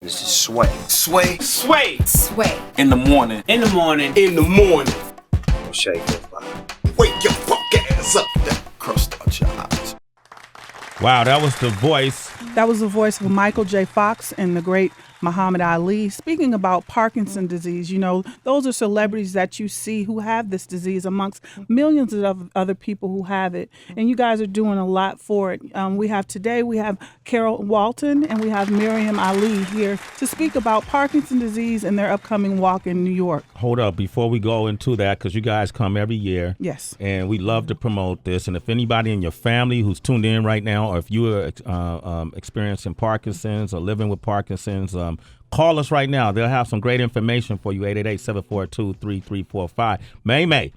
This is Sway. Sway. Sway. Sway. In the morning. In the morning. In the morning. Shake it, body. Wake your punk ass up. That crust out your eyes. Wow, that was the voice. That was the voice of Michael J. Fox and the great Muhammad Ali. Speaking about Parkinson's disease, you know, those are celebrities that you see who have this disease amongst millions of other people who have it. And you guys are doing a lot for it. We have Carol Walton and we have Miriam Ali here to speak about Parkinson's disease and their upcoming walk in New York. Hold up, before we go into that, because you guys come every year. Yes. And we love to promote this. And if anybody in your family who's tuned in right now, or if you are experiencing Parkinson's or living with Parkinson's, call us right now. They'll have some great information for you, 888-742-3345. May.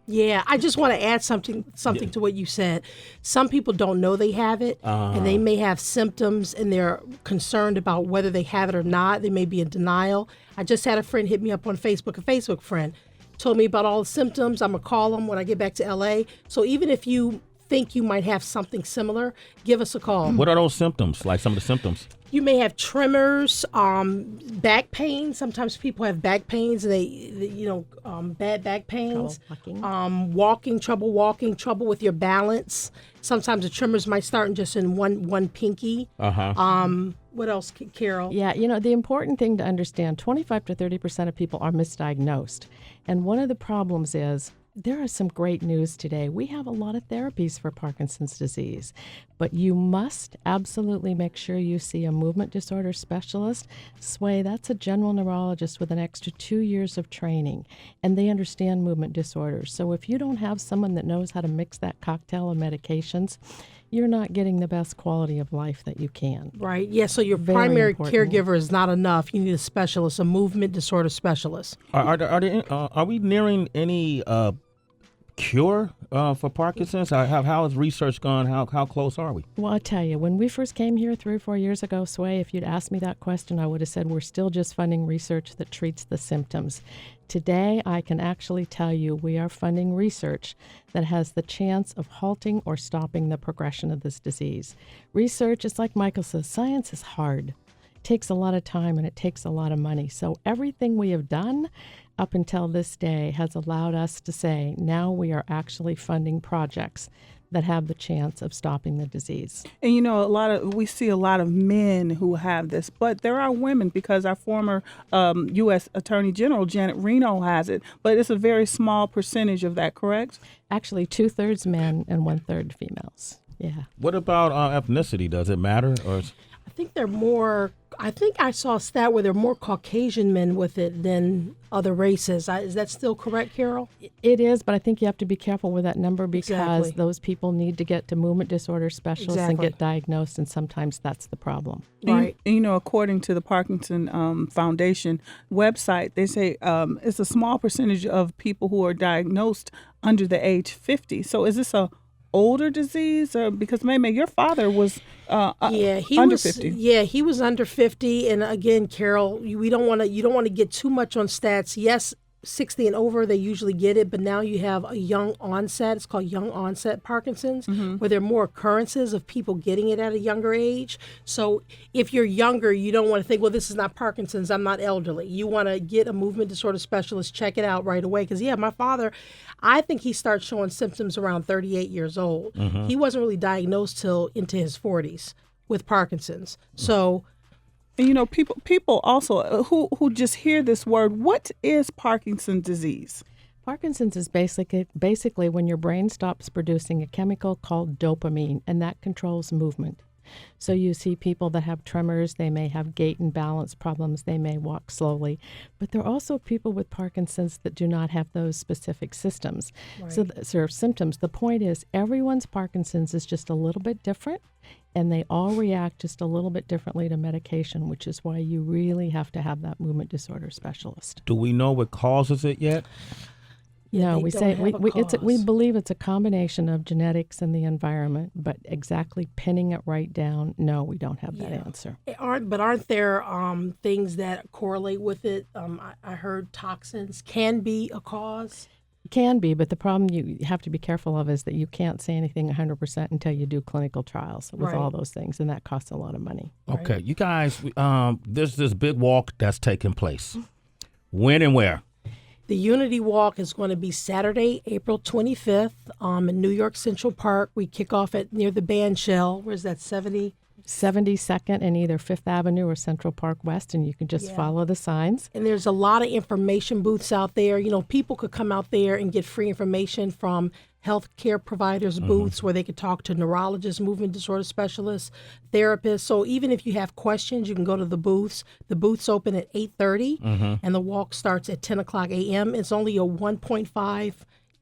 Yeah, I just want to add something to what you said. Some people don't know they have it, and they may have symptoms, and they're concerned about whether they have it or not. They may be in denial. I just had a friend hit me up on Facebook, a Facebook friend, told me about all the symptoms. I'm going to call them when I get back to L.A. So even if you think you might have something similar, give us a call. What are those symptoms, like some of the symptoms? You may have tremors, back pain. Sometimes people have back pains. Bad back pains. Trouble walking, trouble with your balance. Sometimes the tremors might start in one pinky. What else, Carol? Yeah, the important thing to understand, 25 to 30% of people are misdiagnosed. And one of the problems is, there is some great news today. We have a lot of therapies for Parkinson's disease, but you must absolutely make sure you see a movement disorder specialist. Sway, that's a general neurologist with an extra 2 years of training, and they understand movement disorders. So if you don't have someone that knows how to mix that cocktail of medications, you're not getting the best quality of life that you can. Right. Yeah. So your Very primary important. caregiver is not enough. You need a specialist, a movement disorder specialist. Are we nearing any cure for Parkinson's? How has research gone? How close are we? Well, I'll tell you, when we first came here 3 or 4 years ago, Sway, if you'd asked me that question, I would have said we're still just funding research that treats the symptoms. Today, I can actually tell you we are funding research that has the chance of halting or stopping the progression of this disease. Research is like Michael says, science is hard. It takes a lot of time and it takes a lot of money. So everything we have done up until this day has allowed us to say now we are actually funding projects that have the chance of stopping the disease. And we see a lot of men who have this, but there are women, because our former U.S. Attorney General Janet Reno has it, but it's a very small percentage of that, correct? Actually, 2/3 men and 1/3 females. Yeah. What about ethnicity? Does it matter? I think I think I saw a stat where there are more Caucasian men with it than other races. Is that still correct, Carol? It is, but I think you have to be careful with that number because Exactly. those people need to get to movement disorder specialists and get diagnosed, and sometimes that's the problem. Right. And, according to the Parkinson Foundation website, they say it's a small percentage of people who are diagnosed under the age 50. So is this a older disease, or because maybe your father was under 50? Yeah, he was under 50. And again, Carol, you don't want to get too much on stats. Yes, 60 and over, they usually get it, but now you have a young onset. It's called young onset Parkinson's, where there are more occurrences of people getting it at a younger age. So if you're younger, you don't want to think, well, this is not Parkinson's, I'm not elderly. You want to get a movement disorder specialist, check it out right away. Because, my father, I think he started showing symptoms around 38 years old. He wasn't really diagnosed till into his 40s with Parkinson's. So... And people also who just hear this word, what is Parkinson's disease? Parkinson's is basically when your brain stops producing a chemical called dopamine, and that controls movement. So you see people that have tremors, they may have gait and balance problems, they may walk slowly, but there are also people with Parkinson's that do not have those specific systems. Right. So symptoms. The point is everyone's Parkinson's is just a little bit different, and they all react just a little bit differently to medication, which is why you really have to have that movement disorder specialist. Do we know what causes it yet? No, we believe it's a combination of genetics and the environment, but exactly pinning it right down, no, we don't have that answer. Aren't there things that correlate with it? I heard toxins can be a cause. Can be, but the problem you have to be careful of is that you can't say anything 100% until you do clinical trials with all those things, and that costs a lot of money. Okay, you guys, there's this big walk that's taking place. When and where? The Unity Walk is going to be Saturday, April 25th in New York Central Park. We kick off at near the band shell. Where's that, 72nd and either Fifth Avenue or Central Park West, and you can just follow the signs. And there's a lot of information booths out there. You know, people could come out there and get free information from healthcare providers' booths where they could talk to neurologists, movement disorder specialists, therapists. So even if you have questions, you can go to the booths. The booths open at 8:30, and the walk starts at 10 o'clock a.m. It's only a 1.5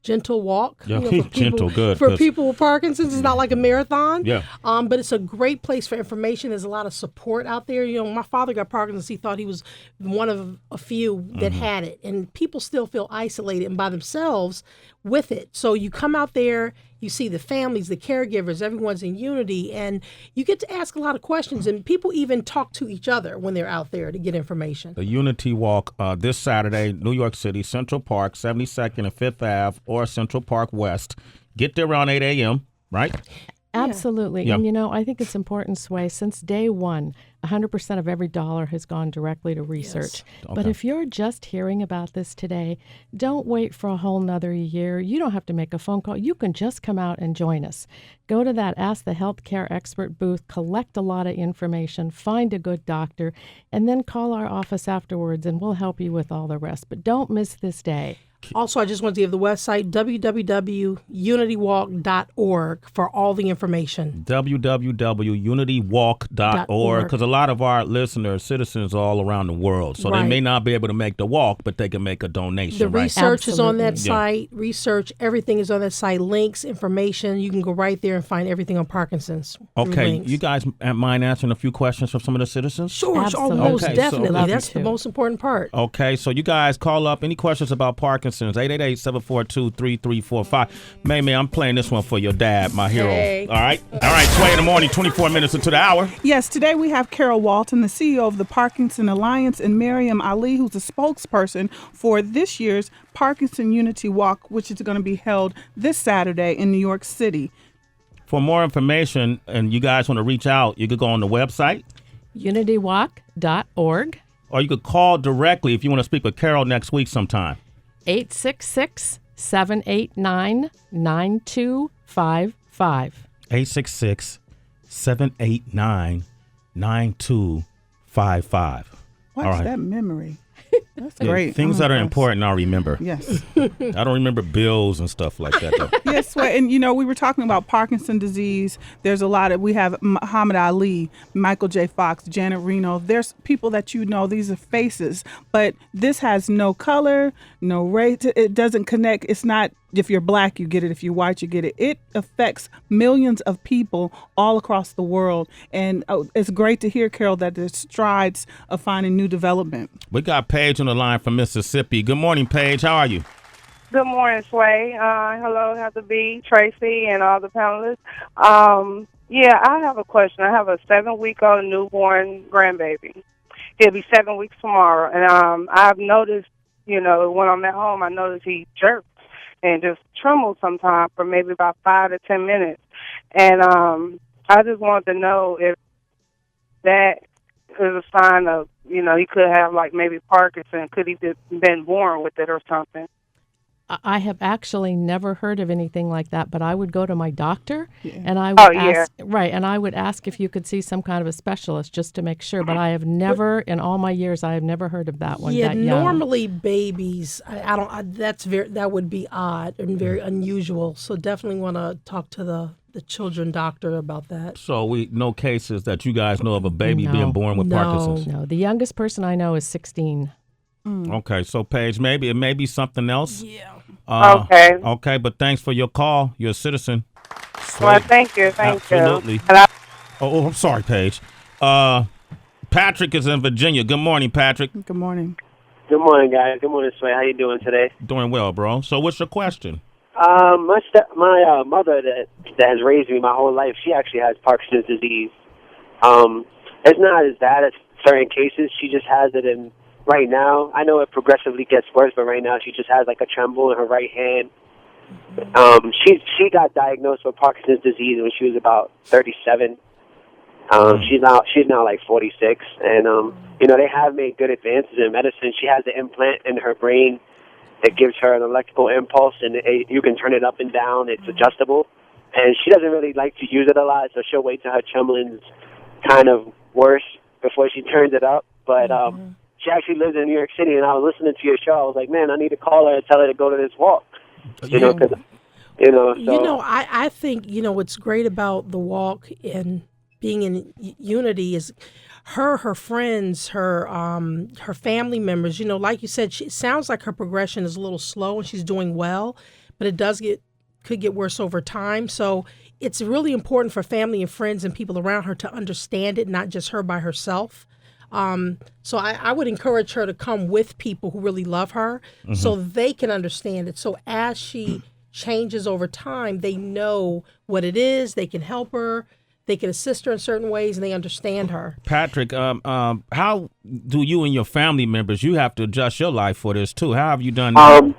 gentle walk. Yeah, for people, gentle, good. For people with Parkinson's, it's not like a marathon. Yeah. But it's a great place for information. There's a lot of support out there. You know, my father got Parkinson's. He thought he was one of a few that had it. And people still feel isolated and by themselves with it. So you come out there, you see the families, the caregivers, everyone's in unity, and you get to ask a lot of questions. And people even talk to each other when they're out there to get information. The Unity Walk this Saturday, New York City, Central Park, 72nd and 5th Ave, or Central Park West. Get there around 8 a.m., right? Absolutely. Yeah. And, you know, I think it's important, Sway, since day one, 100% of every dollar has gone directly to research. Okay. But if you're just hearing about this today, don't wait for a whole nother year. You don't have to make a phone call. You can just come out and join us. Go to that Ask the Healthcare Expert booth, collect a lot of information, find a good doctor, and then call our office afterwards, and we'll help you with all the rest. But don't miss this day. Also, I just want to give the website, www.unitywalk.org, for all the information. www.unitywalk.org, because a lot of our listeners, citizens all around the world, so they may not be able to make the walk, but they can make a donation. The right? research is on that Absolutely. site. Research, everything is on that site. Links, information. You can go right there and find everything on Parkinson's. through Okay, links. you guys mind answering a few questions from some of the citizens? Sure, Absolutely. most Okay, so- definitely. Love you That's the too. most important part. Okay, so you guys call up. Any questions about Parkinson's? 888-742-3345. Mamie, I'm playing this one for your dad, my hero. Hey. All right, Sway in the morning, 24 minutes into the hour. Yes, today we have Carol Walton, the CEO of the Parkinson Alliance, and Miriam Ali, who's a spokesperson for this year's Parkinson Unity Walk, which is going to be held this Saturday in New York City. For more information, and you guys want to reach out, you could go on the website, unitywalk.org, or you could call directly if you want to speak with Carol next week sometime. 866-789-9255. 866-789-9255. What's All right. that memory? That's Yeah, great. things I'm that are impressed. important, I'll remember. Yes. I don't remember bills and stuff like that, though. Yes, well, and you know, we were talking about Parkinson's disease. There's a lot of, we have Muhammad Ali, Michael J. Fox, Janet Reno. There's people that you know, these are faces, but this has no color, no race. It doesn't connect. It's not, if you're black, you get it. If you're white, you get it. It affects millions of people all across the world. And it's great to hear, Carol, that there's strides of finding new development. We got Paige on the line from Mississippi. Good morning, Paige. How are you? Good morning, Sway. Hello, Heather B, Tracy, and all the panelists. Yeah, I have a question. I have a 7-week-old newborn grandbaby. He'll be 7 weeks tomorrow. And I've noticed, you know, when I'm at home, I notice he jerks and just trembles sometimes for maybe about 5 to 10 minutes. And I just wanted to know if that is a sign of, you know, he could have, like, maybe Parkinson. Could he have been born with it or something? I have actually never heard of anything like that, but I would go to my doctor and I would ask, and I would ask if you could see some kind of a specialist just to make sure. But I have never, in all my years, I have never heard of that one. Yeah, that young. normally babies, that would be odd and very unusual. So definitely want to talk to the children doctor about that. So no cases that you guys know of a baby being born with Parkinson's? No, the youngest person I know is 16. Okay, so Paige, maybe it may be something else. Yeah. Okay. Okay, but thanks for your call. You're a citizen. Well, thank you. Absolutely. You. And I'm sorry, Paige. Patrick is in Virginia. Good morning, Patrick. Good morning. Good morning, guys. Good morning, Sway. How you doing today? Doing well, bro. So what's your question? My mother that has raised me my whole life, she actually has Parkinson's disease. It's not as bad as certain cases. She just has it in right now, I know it progressively gets worse, but right now she just has like a tremble in her right hand. She got diagnosed with Parkinson's disease when she was about 37. She's now like 46, and they have made good advances in medicine. She has an implant in her brain that gives her an electrical impulse, and you can turn it up and down. It's adjustable, and she doesn't really like to use it a lot, so she'll wait till her trembling's kind of worse before she turns it up. But she actually lives in New York City, and I was listening to your show. I was like, man, I need to call her and tell her to go to this walk. I think what's great about the walk and being in unity is her friends, her family members. Like you said, it sounds like her progression is a little slow and she's doing well, but it could get worse over time. So it's really important for family and friends and people around her to understand it, not just her by herself. So I would encourage her to come with people who really love her so they can understand it. So as she changes over time, they know what it is, they can help her, they can assist her in certain ways, and they understand her. Patrick, how do you and your family members, you have to adjust your life for this too. How have you done that?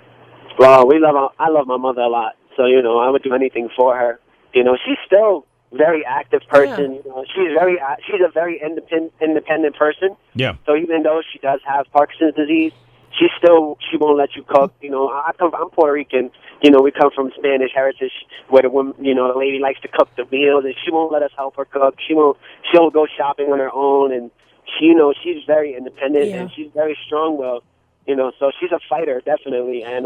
Well, I love my mother a lot, so I would do anything for her. She's still very active person. Yeah. She's a very independent person. Yeah. So even though she does have Parkinson's disease, she won't let you cook. I'm Puerto Rican. We come from Spanish heritage where the woman, the lady likes to cook the meals, and she won't let us help her cook. She'll go shopping on her own, and she's very independent and she's very strong-willed. So she's a fighter definitely, and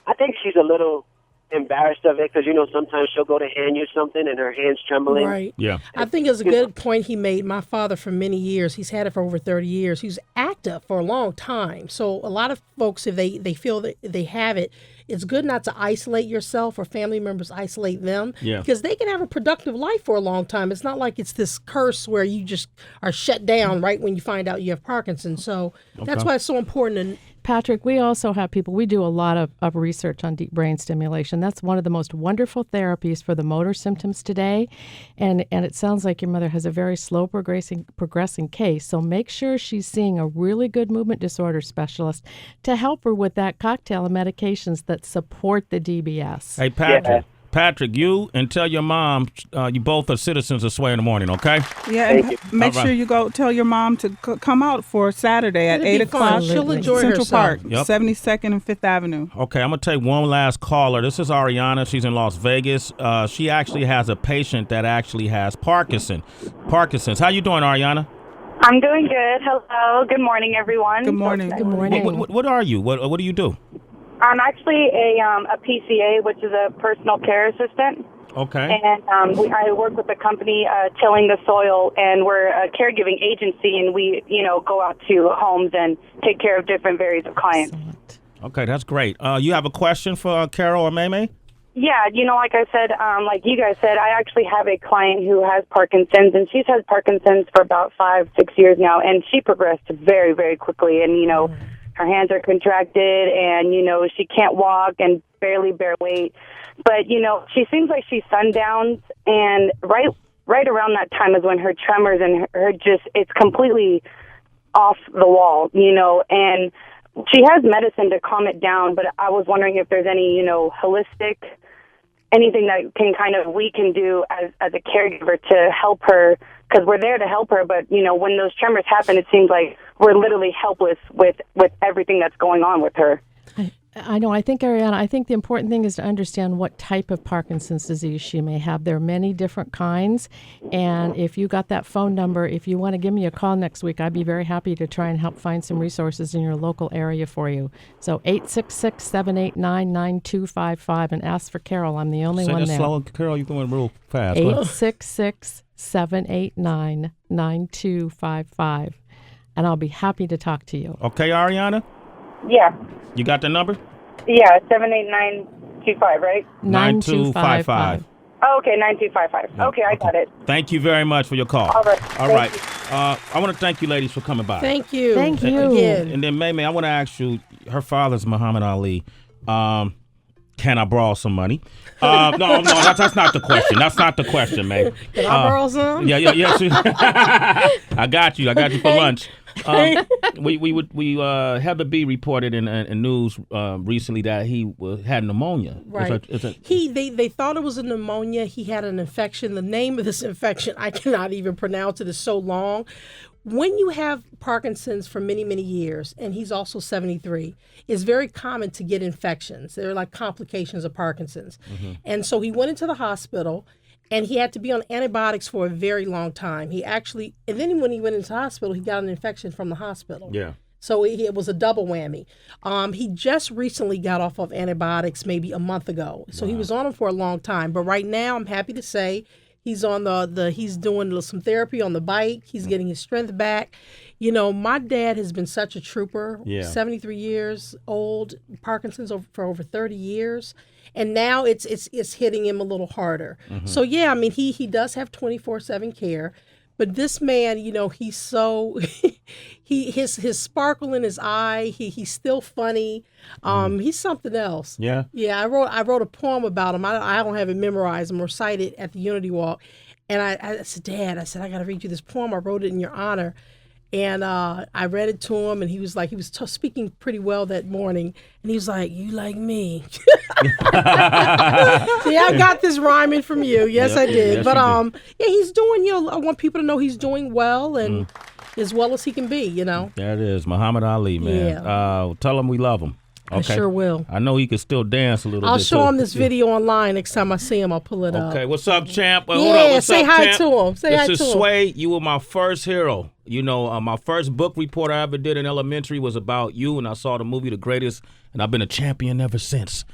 I think she's a little embarrassed of it because sometimes she'll go to hand you something and her hand's trembling. Right. Yeah. I think it's a good point he made. My father, for many years, he's had it for over 30 years. He was active for a long time. So a lot of folks, if they feel that they have it, it's good not to isolate yourself or family members isolate them because they can have a productive life for a long time. It's not like it's this curse where you just are shut down right when you find out you have Parkinson's. So that's why it's so important. Patrick, we also have people, we do a lot of research on deep brain stimulation. That's one of the most wonderful therapies for the motor symptoms today. And it sounds like your mother has a very slow progressing case. So make sure she's seeing a really good movement disorder specialist to help her with that cocktail of medications that support the DBS. Hey, Patrick. Patrick, you and tell your mom you both are citizens of Sway in the Morning, okay? Yeah, and make sure you go tell your mom to come out for Saturday at 8 o'clock. She'll enjoy Central herself. Park, Yep. 72nd and 5th Avenue. Okay, I'm going to take one last caller. This is Ariana. She's in Las Vegas. She actually has a patient that actually has Parkinson's. How you doing, Ariana? I'm doing good. Hello. Good morning, everyone. Good morning. Good morning. What are you? What do you do? I'm actually a PCA, which is a personal care assistant. Okay. And I work with the company Tilling the Soil, and we're a caregiving agency, and we, go out to homes and take care of different varieties of clients. Okay, that's great. You have a question for Carol or Maymay? Yeah, like I said, like you guys said, I actually have a client who has Parkinson's, and she's had Parkinson's for about 5-6 years now, and she progressed very, very quickly, and, her hands are contracted, and, she can't walk and barely bear weight. But, she seems like she's sundowns, and right around that time is when her tremors and her it's completely off the wall, and she has medicine to calm it down, but I was wondering if there's any, holistic, anything that we can do as a caregiver to help her, because we're there to help her, but, when those tremors happen, it seems like we're literally helpless with everything that's going on with her. I know. I think, Ariana, the important thing is to understand what type of Parkinson's disease she may have. There are many different kinds. And if you got that phone number, if you want to give me a call next week, I'd be very happy to try and help find some resources in your local area for you. So 866-789-9255 and ask for Carol. I'm the only one there. Say that slow, Carol. You're going real fast. 866-789-9255. And I'll be happy to talk to you. Okay, Ariana? Yeah. You got the number? Yeah, 78925, right? 9255. Oh, okay, 9255. Okay, I got it. Thank you very much for your call. All right. I want to thank you ladies for coming by. Thank you. Thank you. Again. And then, Maymay, I want to ask you, her father's Muhammad Ali. Can I borrow some money? No, that's not the question. That's not the question, man. Can I borrow some? Yeah. I got you for lunch. We Heather B reported in news recently that he had pneumonia. Right. They thought it was a pneumonia. He had an infection. The name of this infection I cannot even pronounce. It is so long. When you have Parkinson's for many, many years, and he's also 73, it's very common to get infections. They're like complications of Parkinson's. Mm-hmm. And so he went into the hospital, and he had to be on antibiotics for a very long time. And then when he went into the hospital, he got an infection from the hospital. Yeah. So it was a double whammy. He just recently got off of antibiotics maybe a month ago. So he was on them for a long time. But right now, I'm happy to say, he's on he's doing some therapy on the bike. He's getting his strength back. You know, my dad has been such a trooper. Yeah. 73 years old, Parkinson's for over 30 years. And now it's hitting him a little harder. Mm-hmm. So yeah, I mean, he does have 24/7 care. But this man, you know, he's so his sparkle in his eye. He's still funny. He's something else. Yeah. Yeah. I wrote a poem about him. I don't have it memorized. I'm recite it at the Unity Walk, and I said, Dad, I got to read you this poem. I wrote it in your honor, and I read it to him, and he was speaking pretty well that morning, and he was like, "You like me?" Yeah, I got this rhyming from you. Yes, I did. Yes, but yeah, he's doing. You know, I want people to know he's doing well and as well as he can be. You know. There it is, Muhammad Ali, man. Yeah. Tell him we love him. Okay. I sure will. I know he can still dance a little bit. I'll show him this video online next time I see him. I'll pull it up. Okay, what's up, champ? Yeah, hold up. What's say up, hi champ? to him. Say hi to him. This is Sway. You were my first hero. You know, my first book report I ever did in elementary was about you, and I saw the movie The Greatest, and I've been a champion ever since.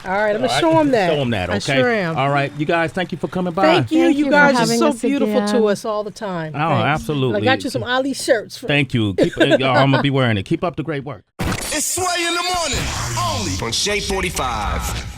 All right, I'm going to show him that. Show him that, okay? I sure am. All right, you guys, thank you for coming by. Thank you. You guys are so beautiful to us all the time. Oh, absolutely. And I got you some Ali shirts. Thank you. I'm going to be wearing it. Keep up the great work. It's Sway in the morning, only on Shea 45.